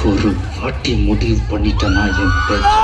ஒரு வாட்டி முடிவு பண்ணிட்டேன்னா என் பேச்சு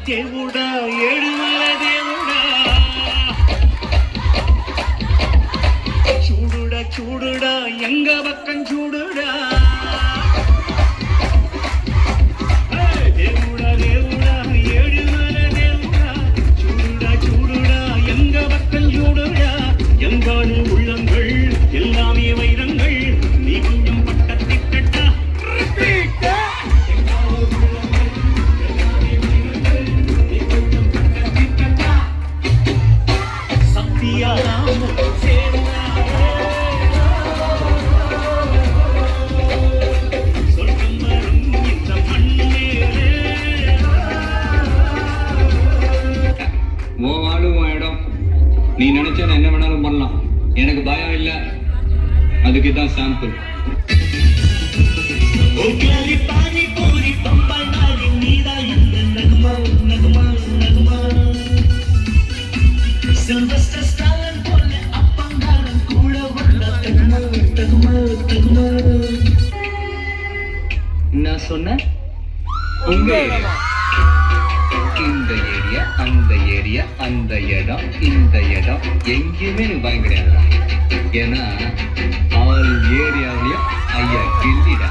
దేవుడా ఏడుమల దేవుడా చూడుడా చూడుడా ఎంగ పక్కం చూడుడా దేవుడా దేవుడా ఏడుమల దేవుడా చూడుడా చూడుడా ఎంగ பக்கம் చూడుడా எங்கானு உள்ளங்கள் எல்லாமே வைரங்கள் நீ கொஞ்சம் பட்டத்திட்டா நீ நினைச்சா என்ன வேணாலும் பண்ணலாம், எனக்கு பயம் இல்லை. அதுக்கு தான் சாம்பிள். நான் சொன்ன இந்த ஏரியா அந்த ஏரியா அந்த இடம் இந்த இடம் எங்கேயுமே நீ பயம் கிடையாது. ஏன்னா ஆல் ஏரியாவிலையும் ஐயா கில்லிடா.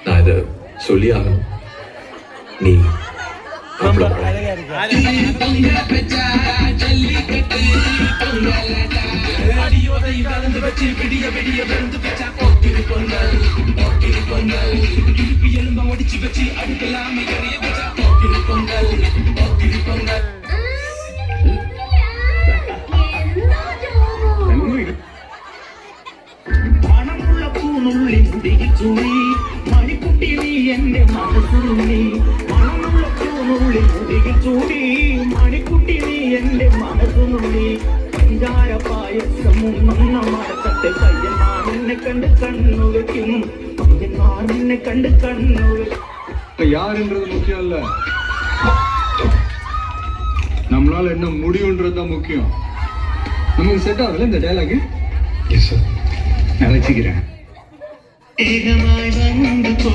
நான் இதை சொல்லி ஆகணும். நீ പണമുള്ള പൂനുള്ളി മുടിയിൽ ചൂടി മണിക്കുട്ടി നീ എന്റെ മനസ്സുള്ളി. പണമുള്ള പൂനുള്ളി മുടിയിൽ ചൂടി മണിക്കുട്ടി നീ എന്റെ മനസ്സുള്ളി. പഞ്ചാര പായസമും മണ്ണമാടത്തെ പയ്യന്മാർ എന്നെ കണ്ട് കണ്ണു വെക്കും. പയ്യന്മാർ എന്നെ കണ്ട് കണ്ണു വെക്കും. யாருன்றது முக்கியம் இல்ல, நம்மளால என்ன முடியும்ன்றதுதான் முக்கியம். நமக்கு செட் ஆகல இந்த டயலாக். எஸ் சார், நான் வச்சுக்கிறேன். ஏகமாய் வந்து போ